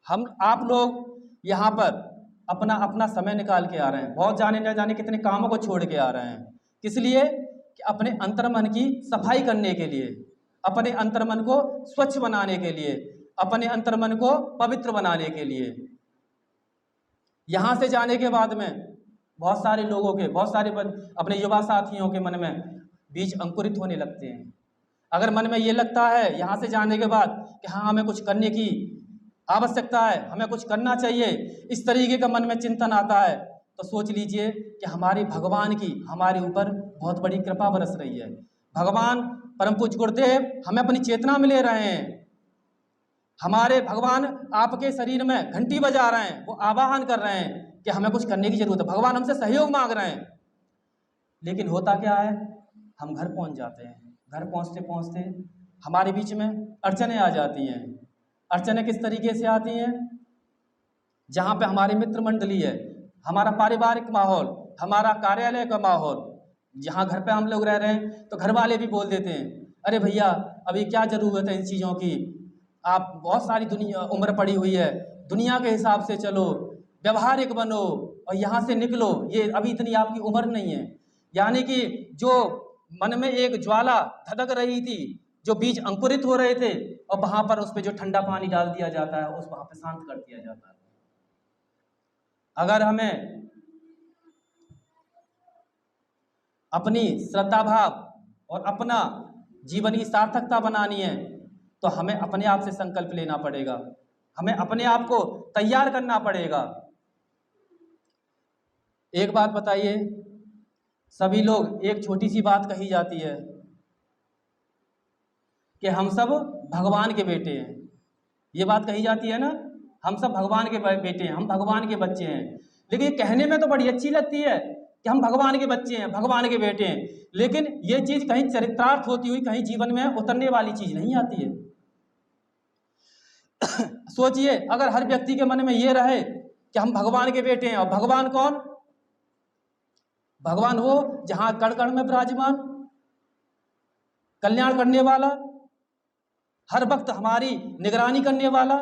हम आप लोग यहाँ पर अपना अपना समय निकाल के आ रहे हैं, बहुत जाने न जाने कितने कामों को छोड़ के आ रहे हैं। किस लिए? कि अपने अंतर्मन की सफाई करने के लिए, अपने अंतर्मन को स्वच्छ बनाने के लिए, अपने अंतर्मन को पवित्र बनाने के लिए। यहाँ से जाने के बाद में बहुत सारे लोगों के, बहुत सारे अपने युवा साथियों के मन में बीज अंकुरित होने लगते हैं। अगर मन में ये लगता है यहाँ से जाने के बाद कि हाँ, हमें कुछ करने की आवश्यकता है, हमें कुछ करना चाहिए, इस तरीके का मन में चिंतन आता है, तो सोच लीजिए कि हमारी भगवान की हमारे ऊपर बहुत बड़ी कृपा बरस रही है। भगवान परम पूज्य गुरुदेव हमें अपनी चेतना में ले रहे हैं। हमारे भगवान आपके शरीर में घंटी बजा रहे हैं, वो आवाहन कर रहे हैं कि हमें कुछ करने की जरूरत है। भगवान हमसे सहयोग मांग रहे हैं। लेकिन होता क्या है, हम घर पहुंच जाते हैं। घर पहुंचते पहुंचते हमारे बीच में अड़चने आ जाती हैं। अड़चने किस तरीके से आती हैं? जहाँ पे हमारी मित्र मंडली है, हमारा पारिवारिक माहौल, हमारा कार्यालय का माहौल, जहाँ घर पे हम लोग रह रहे हैं, तो घर वाले भी बोल देते हैं, अरे भैया अभी क्या ज़रूरत है इन चीज़ों की, आप बहुत सारी दुनिया उम्र पड़ी हुई है, दुनिया के हिसाब से चलो, व्यवहारिक बनो और यहाँ से निकलो, ये अभी इतनी आपकी उम्र नहीं है। यानी कि जो मन में एक ज्वाला धधक रही थी, जो बीज अंकुरित हो रहे थे, और वहाँ पर उस पर जो ठंडा पानी डाल दिया जाता है, उस वहाँ पे शांत कर दिया जाता है। अगर हमें अपनी श्रद्धा भाव और अपना जीवन की सार्थकता बनानी है, तो हमें अपने आप से संकल्प लेना पड़ेगा, हमें अपने आप को तैयार करना पड़ेगा। एक बात बताइए, सभी लोग, एक छोटी सी बात कही जाती है कि हम सब भगवान के बेटे हैं। ये बात कही जाती है ना, हम सब भगवान के बेटे हैं, हम भगवान के बच्चे हैं। लेकिन ये कहने में तो बड़ी अच्छी लगती है कि हम भगवान के बच्चे हैं, भगवान के बेटे हैं, लेकिन ये चीज़ कहीं चरितार्थ होती हुई कहीं जीवन में उतरने वाली चीज़ नहीं आती है। सोचिए, अगर हर व्यक्ति के मन में ये रहे कि हम भगवान के बेटे हैं, और भगवान कौन? भगवान वो जहाँ कण कण में विराजमान, कल्याण करने वाला, हर वक्त हमारी निगरानी करने वाला।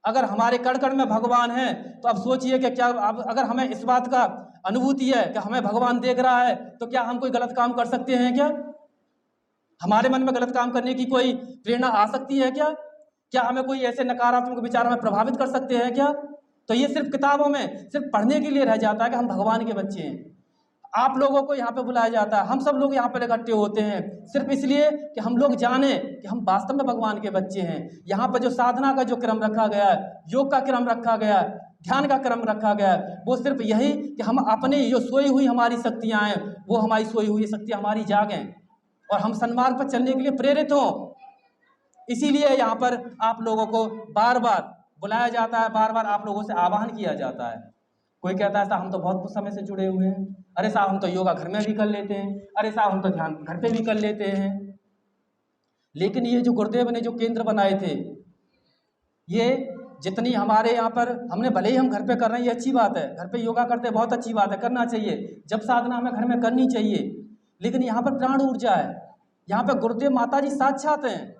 अगर हमारे कण कण में भगवान है, तो अब सोचिए कि क्या अगर हमें इस बात का अनुभूति है कि हमें भगवान देख रहा है, तो क्या हम कोई गलत काम कर सकते हैं क्या? हमारे मन में गलत काम करने की कोई प्रेरणा आ सकती है क्या? क्या हमें कोई ऐसे नकारात्मक विचार हमें प्रभावित कर सकते हैं क्या? तो ये सिर्फ किताबों में सिर्फ पढ़ने के लिए रह जाता है कि हम भगवान के बच्चे हैं। आप लोगों को यहाँ पे बुलाया जाता है, हम सब लोग यहाँ पर इकट्ठे होते हैं सिर्फ इसलिए कि हम लोग जाने कि हम वास्तव में भगवान के बच्चे हैं। यहाँ पर जो साधना का जो क्रम रखा गया है, योग का क्रम रखा गया है, ध्यान का क्रम रखा गया है, वो सिर्फ यही कि हम अपने जो सोई हुई हमारी शक्तियाँ हैं, वो हमारी सोई हुई शक्तियाँ हमारी जागें और हम सन्मार्ग पर चलने के लिए प्रेरित हों। इसीलिए यहाँ पर आप लोगों को बार बार बुलाया जाता है, बार बार आप लोगों से आह्वान किया जाता है। कोई कहता है साहब हम तो बहुत समय से जुड़े हुए हैं, अरे साहब हम तो योगा घर में भी कर लेते हैं, अरे साहब हम तो ध्यान घर पे भी कर लेते हैं। लेकिन ये जो गुरुदेव ने जो केंद्र बनाए थे, ये जितनी हमारे यहाँ पर हमने, भले ही हम घर पे कर रहे हैं, ये अच्छी बात है, घर पे योगा करते हैं, बहुत अच्छी बात है, करना चाहिए, जब साधना हमें घर में करनी चाहिए। लेकिन यहाँ पर प्राण ऊर्जा है, यहाँ पर गुरुदेव माता जी साक्षात हैं,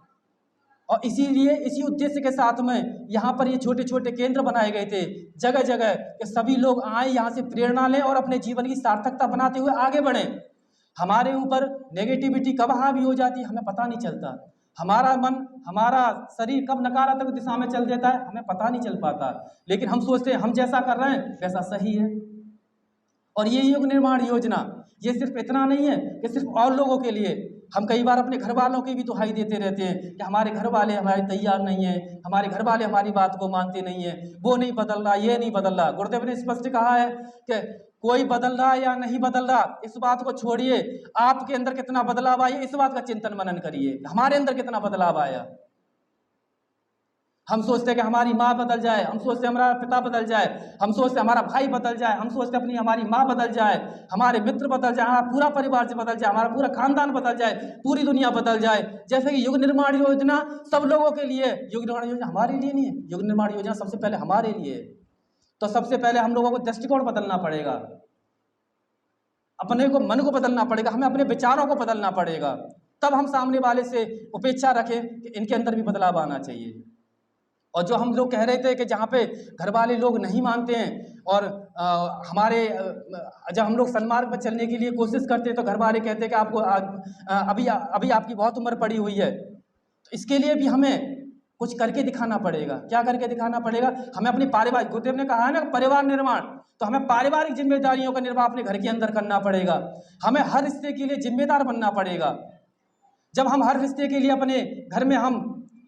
और इसीलिए इसी उद्देश्य के साथ में यहाँ पर ये छोटे छोटे केंद्र बनाए गए थे जगह जगह, कि सभी लोग आए, यहाँ से प्रेरणा लें और अपने जीवन की सार्थकता बनाते हुए आगे बढ़ें। हमारे ऊपर नेगेटिविटी कब हावी हो जाती है हमें पता नहीं चलता, हमारा मन, हमारा शरीर कब नकारात्मक दिशा में चल देता है हमें पता नहीं चल पाता। लेकिन हम सोचते हैं हम जैसा कर रहे हैं वैसा सही है। और ये योग निर्माण योजना ये सिर्फ इतना नहीं है कि सिर्फ और लोगों के लिए, हम कई बार अपने घर वालों की भी दुहाई देते रहते हैं कि हमारे घर वाले हमारे तैयार नहीं है, हमारे घर वाले हमारी बात को मानते नहीं है, वो नहीं बदल रहा, ये नहीं बदल रहा। गुरुदेव ने स्पष्ट कहा है कि कोई बदल रहा या नहीं बदल रहा इस बात को छोड़िए, आपके अंदर कितना बदलाव आया इस बात का चिंतन मनन करिए, हमारे अंदर कितना बदलाव आया। हम सोचते हैं कि हमारी माँ बदल जाए, हम सोचते हैं हमारा पिता बदल जाए, हम सोचते हैं हमारा भाई बदल जाए, हम सोचते हैं हमारी माँ बदल जाए, हमारे मित्र बदल जाए, हमारा पूरा परिवार से बदल जाए, हमारा पूरा खानदान बदल जाए, पूरी दुनिया बदल जाए। जैसे कि युग निर्माण योजना सब लोगों के लिए, युग निर्माण योजना हमारे लिए नहीं है। युग निर्माण योजना सबसे पहले हमारे लिए है। तो सबसे पहले हम लोगों को दृष्टिकोण बदलना पड़ेगा, अपने को, मन को बदलना पड़ेगा, हमें अपने विचारों को बदलना पड़ेगा, तब हम सामने वाले से उपेक्षा रखें कि इनके अंदर भी बदलाव आना चाहिए। और जो हम लोग कह रहे थे कि जहाँ पे घर वाले लोग नहीं मानते हैं और जब हम लोग सन्मार्ग पर चलने के लिए कोशिश करते हैं तो घर वाले कहते हैं कि आपको अभी आपकी बहुत उम्र पड़ी हुई है। तो इसके लिए भी हमें कुछ करके दिखाना पड़ेगा। क्या करके दिखाना पड़ेगा? हमें अपनी पारिवारिक, गुरुदेव ने कहा है ना परिवार निर्माण, तो हमें पारिवारिक जिम्मेदारियों का निर्वाह अपने घर के अंदर करना पड़ेगा। हमें हर रिश्ते के लिए जिम्मेदार बनना पड़ेगा। जब हम हर रिश्ते के लिए अपने घर में हम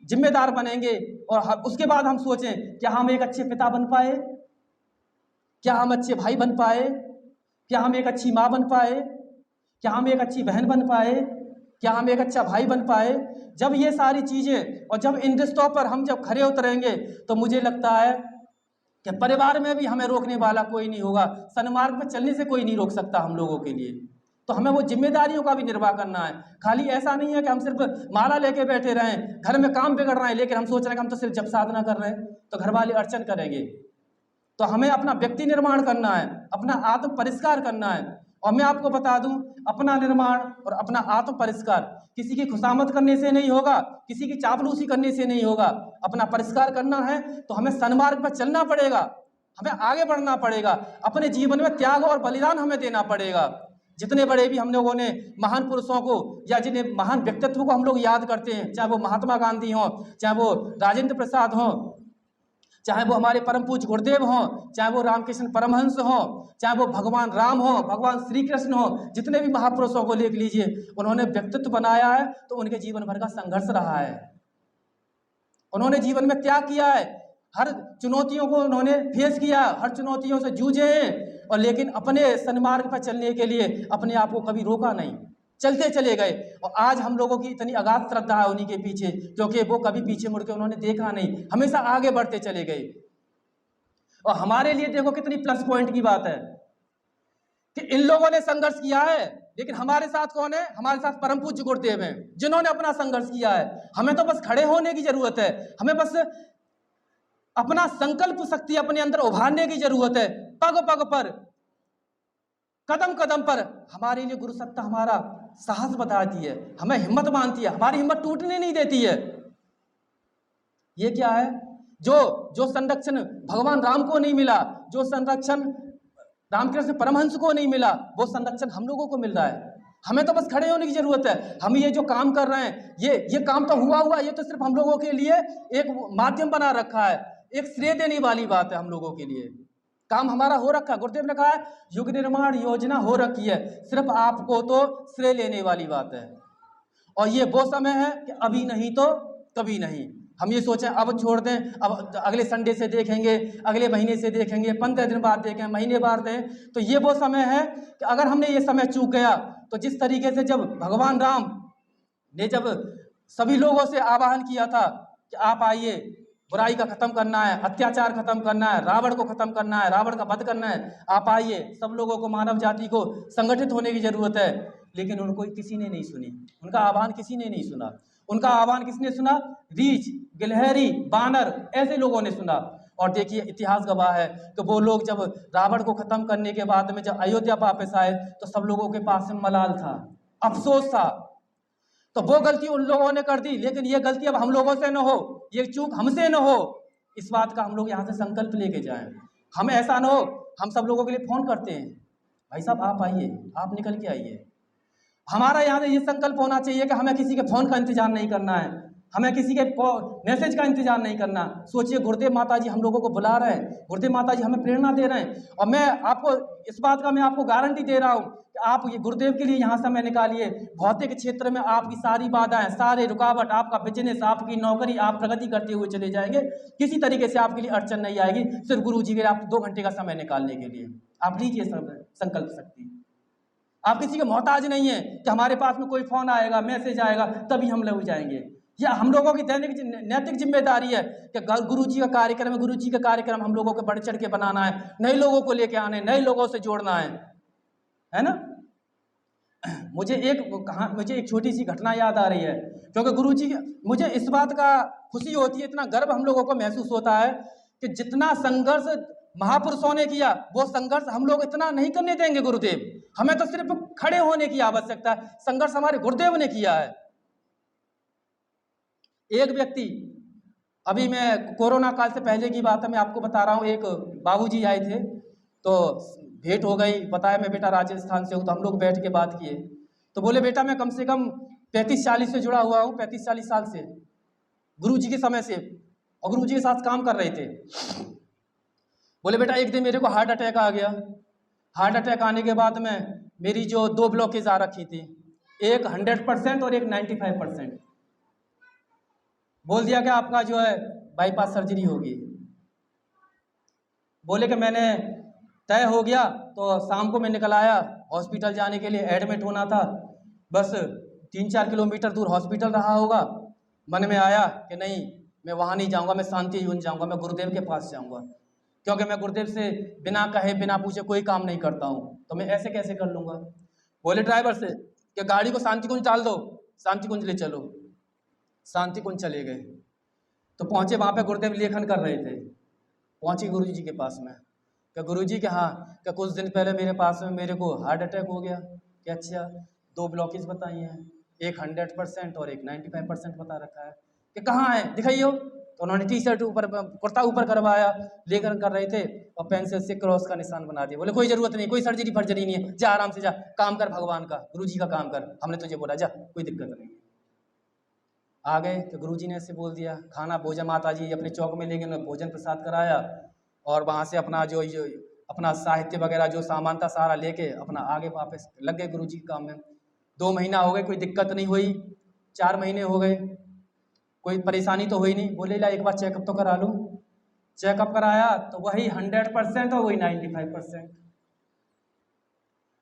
जिम्मेदार बनेंगे और उसके बाद हम सोचें क्या हम एक अच्छे पिता बन पाए, क्या हम अच्छे भाई बन पाए, क्या हम एक अच्छी माँ बन पाए, क्या हम एक अच्छी बहन बन पाए, क्या हम एक अच्छा भाई बन पाए। जब ये सारी चीज़ें और जब इन रिश्तों पर हम जब खरे उतरेंगे तो मुझे लगता है कि परिवार में भी हमें रोकने वाला कोई नहीं होगा। सन्मार्ग पर चलने से कोई नहीं रोक सकता हम लोगों के लिए। तो हमें वो जिम्मेदारियों का भी निर्वाह करना है। खाली ऐसा नहीं है कि हम सिर्फ माला लेके बैठे रहें, घर में काम बिगड़ रहे हैं लेकिन हम सोच रहे हैं कि हम तो सिर्फ जप साधना कर रहे हैं तो घर वाले अर्चन करेंगे। तो हमें अपना व्यक्ति निर्माण करना है, अपना आत्म परिष्कार करना है। और मैं आपको बता दूं, अपना निर्माण और अपना आत्म परिष्कार किसी की खुशामद करने से नहीं होगा, किसी की चापलूसी करने से नहीं होगा। अपना परिष्कार करना है तो हमें सन्मार्ग पर चलना पड़ेगा, हमें आगे बढ़ना पड़ेगा, अपने जीवन में त्याग और बलिदान हमें देना पड़ेगा। जितने बड़े भी हम लोगों ने महान पुरुषों को या जिन्हें महान व्यक्तित्व को हम लोग याद करते हैं, चाहे वो महात्मा गांधी हों, चाहे वो राजेंद्र प्रसाद हों, चाहे वो हमारे परम पूज्य गुरुदेव हों, चाहे वो रामकृष्ण परमहंस हों, चाहे वो भगवान राम हों, भगवान श्री कृष्ण हों, जितने भी महापुरुषों को देख लीजिए, उन्होंने व्यक्तित्व बनाया है तो उनके जीवन भर का संघर्ष रहा है। उन्होंने जीवन में त्याग किया है, हर चुनौतियों को उन्होंने फेस किया, हर चुनौतियों से जूझे हैं और लेकिन अपने सन्मार्ग पर चलने के लिए अपने आप को कभी रोका नहीं, चलते चले गए। और आज हम लोगों की इतनी अगाध श्रद्धा है उन्हीं के पीछे, क्योंकि वो कभी पीछे मुड़ के उन्होंने देखा नहीं, हमेशा आगे बढ़ते चले गए। और हमारे लिए देखो कितनी प्लस पॉइंट की बात है कि इन लोगों ने संघर्ष किया है, लेकिन हमारे साथ कौन है? हमारे साथ परम पूज्य गुरुदेव हैं जिन्होंने अपना संघर्ष किया है। हमें तो बस खड़े होने की जरूरत है, हमें बस अपना संकल्प शक्ति अपने अंदर उभारने की जरूरत है। पग पग पर, कदम कदम पर हमारे लिए गुरु सत्ता हमारा साहस बताती है, हमें हिम्मत मानती है, हमारी हिम्मत टूटने नहीं देती है। ये क्या है? जो संरक्षण भगवान राम को नहीं मिला, जो संरक्षण रामकृष्ण परमहंस को नहीं मिला, वो संरक्षण हम लोगों को मिल रहा है। हमें तो बस खड़े होने की जरूरत है। हम ये जो काम कर रहे हैं, ये काम तो हुआ, ये तो सिर्फ हम लोगों के लिए एक माध्यम बना रखा है, एक श्रेय देने वाली बात है हम लोगों के लिए। काम हमारा हो रखा है, गुरुदेव ने कहा है युग निर्माण योजना हो रखी है, सिर्फ आपको तो श्रेय लेने वाली बात है। और ये वो समय है कि अभी नहीं तो कभी नहीं। हम ये सोचें अब छोड़ दें, अब अगले संडे से देखेंगे, अगले महीने से देखेंगे, 15 दिन बाद देखें, महीने बाद दें, तो ये वो समय है कि अगर हमने ये समय चूक गया तो जिस तरीके से जब भगवान राम ने जब सभी लोगों से आह्वान किया था कि आप आइए, बुराई का खत्म करना है, अत्याचार खत्म करना है, रावण को खत्म करना है, रावण का वध करना है, आप आइए, सब लोगों को, मानव जाति को संगठित होने की जरूरत है। लेकिन उनको किसी ने नहीं सुनी, उनका आह्वान किसी ने नहीं सुना। उनका आह्वान किसने सुना? रीछ, गिलहरी, बानर, ऐसे लोगों ने सुना। और देखिए इतिहास गवाह है कि वो लोग जब रावण को खत्म करने के बाद में जब अयोध्या वापस आए तो सब लोगों के पास में मलाल था, अफसोस था। तो वो गलती उन लोगों ने कर दी, लेकिन ये गलती अब हम लोगों से न हो, ये चूक हमसे न हो, इस बात का हम लोग यहाँ से संकल्प लेके जाएं। हम ऐसा न हो, हम सब लोगों के लिए फोन करते हैं, भाई साहब आप आइए, आप निकल के आइए। हमारा यहाँ से ये संकल्प होना चाहिए कि हमें किसी के फोन का इंतजार नहीं करना है, हमें किसी के मैसेज का इंतजार नहीं करना। सोचिए गुरुदेव माता जी हम लोगों को बुला रहे हैं, गुरुदेव माता जी हमें प्रेरणा दे रहे हैं, और मैं आपको इस बात का मैं आपको गारंटी दे रहा हूँ कि आप ये गुरुदेव के लिए यहाँ समय निकालिए। भौतिक क्षेत्र में आपकी सारी बाधाएं, सारे रुकावट, आपका बिजनेस, आपकी नौकरी, आप प्रगति करते हुए चले जाएंगे, किसी तरीके से आपके लिए अड़चन नहीं आएगी। सिर्फ गुरु जी के आप 2 घंटे का समय निकालने के लिए आप लीजिए संकल्प शक्ति। आप किसी के मोहताज नहीं है कि हमारे पास में कोई फोन आएगा, मैसेज आएगा तभी हम लोग जाएंगे। यह हम लोगों की दैनिक नैतिक जिम्मेदारी है कि गुरु जी का कार्यक्रम है, गुरु जी का कार्यक्रम हम लोगों को बढ़ चढ़ के बनाना है, नए लोगों को लेके आने, नए लोगों से जोड़ना है ना। मुझे एक छोटी सी घटना याद आ रही है, क्योंकि गुरु जी, मुझे इस बात का खुशी होती है, इतना गर्व हम लोगों को महसूस होता है कि जितना संघर्ष महापुरुषों ने किया वो संघर्ष हम लोग इतना नहीं करने देंगे गुरुदेव। हमें तो सिर्फ खड़े होने की आवश्यकता है, संघर्ष हमारे गुरुदेव ने किया है। एक व्यक्ति अभी मैं कोरोना काल से पहले की बात है, मैं आपको बता रहा हूँ। एक बाबूजी आए थे तो भेंट हो गई, बताया मैं बेटा राजस्थान से हूँ, तो हम लोग बैठ के बात किए। तो बोले बेटा मैं कम से कम 35-40 से जुड़ा हुआ हूँ, 35-40 साल से, गुरुजी के समय से, और गुरुजी के साथ काम कर रहे थे। बोले बेटा एक दिन मेरे को हार्ट अटैक आ गया। हार्ट अटैक आने के बाद में मेरी जो 2 ब्लॉकेज आ रखी थी, एक 100% और एक 95%। बोल दिया कि आपका जो है बाईपास सर्जरी होगी। बोले कि मैंने तय हो गया, तो शाम को मैं निकल आया हॉस्पिटल जाने के लिए, एडमिट होना था। बस 3-4 किलोमीटर दूर हॉस्पिटल रहा होगा। मन में आया कि नहीं, मैं वहाँ नहीं जाऊँगा, मैं शांति यून जाऊँगा, मैं गुरुदेव के पास जाऊँगा, क्योंकि मैं गुरुदेव से बिना कहे बिना पूछे कोई काम नहीं करता हूँ, तो मैं ऐसे कैसे कर लूँगा। बोले ड्राइवर से कि गाड़ी को शांति कुंज डाल दो, शांति कुंज ले चलो। शांति कुंज चले गए, तो पहुँचे वहाँ पे गुरुदेव लेखन कर रहे थे। पहुँचे गुरुजी के पास में, कि गुरुजी के हाँ, कि कुछ दिन पहले मेरे पास में मेरे को हार्ट अटैक हो गया। कि अच्छा, 2 ब्लॉकेज बताई हैं, एक 100% और एक 95% बता रखा है। कि कहाँ है दिखाइए। तो उन्होंने टी-शर्ट ऊपर, कुर्ता ऊपर करवाया, लेकर कर रहे थे, और पेंसिल से क्रॉस का निशान बना दिया। बोले कोई जरूरत नहीं, कोई सर्जरी फर्जरी नहीं है, जा आराम से जा, काम कर भगवान का, गुरुजी का काम कर, हमने तुझे बोला जा, कोई दिक्कत नहीं है। आ गए तो गुरुजी ने ऐसे बोल दिया, खाना भोजन माता जी अपने चौक में ले गए, भोजन प्रसाद कराया, और वहाँ से अपना जो अपना साहित्य वगैरह जो सामान था सारा लेके अपना आगे वापस लग गए गुरुजी के काम में। 2 महीना हो गए, कोई दिक्कत नहीं हुई। 4 महीने हो गए, कोई परेशानी तो हुई नहीं। बोले ला एक बार चेकअप तो करा लूँ। चेकअप कराया तो वही 100% और वही 95%।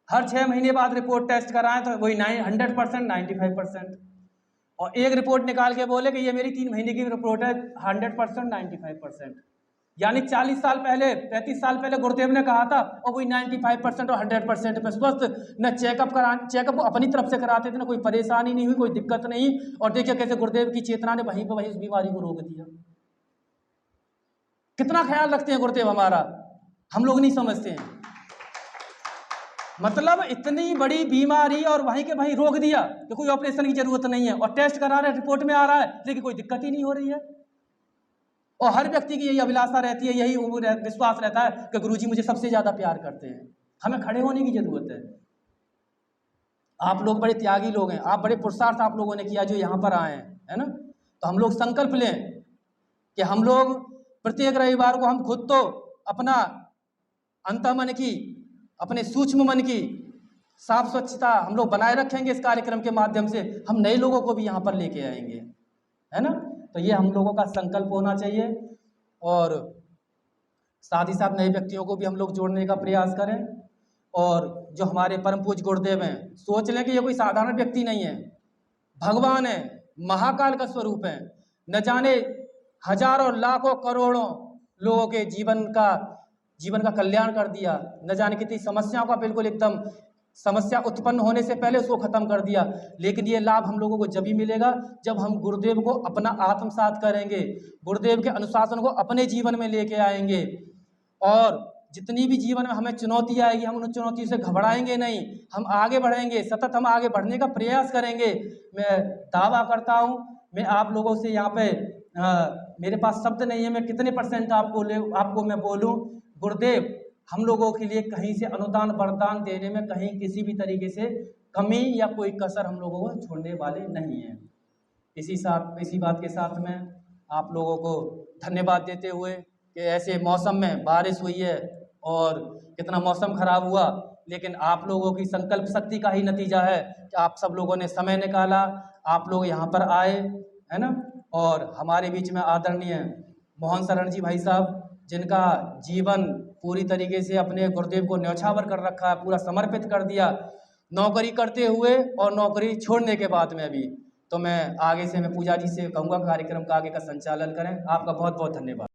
हर 6 महीने बाद रिपोर्ट टेस्ट कराएं तो वही 100% 95%। और एक रिपोर्ट निकाल के बोले कि ये मेरी 3 महीने की रिपोर्ट है, 100% 95%। यानी 40 साल पहले, 35 साल पहले गुरुदेव ने कहा था, और वही 95% और 100% पे स्वस्थ। न चेकअप अपनी तरफ से कराते थे, ना कोई परेशानी नहीं हुई, कोई दिक्कत नहीं। और देखिए कैसे गुरुदेव की चेतना ने वहीं पर वहीं उस बीमारी को रोक दिया। कितना ख्याल रखते हैं गुरुदेव हमारा, हम लोग नहीं समझते हैं। मतलब इतनी बड़ी बीमारी और वहीं के वहीं रोक दिया कि कोई ऑपरेशन की जरूरत नहीं है, और टेस्ट करा रहे, रिपोर्ट में आ रहा है, लेकिन कोई दिक्कत ही नहीं हो रही है। और हर व्यक्ति की यही अभिलाषा रहती है, यही विश्वास रहता है कि गुरुजी मुझे सबसे ज्यादा प्यार करते हैं। हमें खड़े होने की जरूरत है। आप लोग बड़े त्यागी लोग हैं, आप बड़े पुरुषार्थ आप लोगों ने किया जो यहाँ पर आए हैं, है ना। तो हम लोग संकल्प लें कि हम लोग प्रत्येक रविवार को हम खुद तो अपना अंतःमन की, अपने सूक्ष्म मन की साफ स्वच्छता हम लोग बनाए रखेंगे। इस कार्यक्रम के माध्यम से हम नए लोगों को भी यहाँ पर लेके आएंगे, है ना। तो ये हम लोगों का संकल्प होना चाहिए, और साथ ही साथ नए व्यक्तियों को भी हम लोग जोड़ने का प्रयास करें। और जो हमारे परम पूज्य गुरुदेव हैं, सोच लें कि ये कोई साधारण व्यक्ति नहीं है, भगवान है, महाकाल का स्वरूप है। न जाने हजारों लाखों करोड़ों लोगों के जीवन का कल्याण कर दिया, न जाने कितनी समस्याओं का बिल्कुल एकदम समस्या उत्पन्न होने से पहले उसको खत्म कर दिया। लेकिन ये लाभ हम लोगों को जब ही मिलेगा जब हम गुरुदेव को अपना आत्मसात करेंगे, गुरुदेव के अनुशासन को अपने जीवन में लेके आएंगे। और जितनी भी जीवन में हमें चुनौती आएगी, हम उन चुनौतियों से घबराएंगे नहीं, हम आगे बढ़ेंगे, सतत हम आगे बढ़ने का प्रयास करेंगे। मैं दावा करता हूँ, मैं आप लोगों से यहाँ पे मेरे पास शब्द नहीं है, मैं कितने % आपको मैं बोलूँ। गुरुदेव हम लोगों के लिए कहीं से अनुदान वरदान देने में कहीं किसी भी तरीके से कमी या कोई कसर हम लोगों को छोड़ने वाले नहीं हैं। इसी बात के साथ में आप लोगों को धन्यवाद देते हुए कि ऐसे मौसम में बारिश हुई है और कितना मौसम खराब हुआ, लेकिन आप लोगों की संकल्प शक्ति का ही नतीजा है कि आप सब लोगों ने समय निकाला, आप लोग यहाँ पर आए, है ना। और हमारे बीच में आदरणीय मोहन शरण जी भाई साहब, जिनका जीवन पूरी तरीके से अपने गुरुदेव को न्यौछावर कर रखा है, पूरा समर्पित कर दिया, नौकरी करते हुए और नौकरी छोड़ने के बाद में भी। तो मैं आगे से मैं पूजा जी से कहूँगा कार्यक्रम का आगे का संचालन करें। आपका बहुत बहुत धन्यवाद।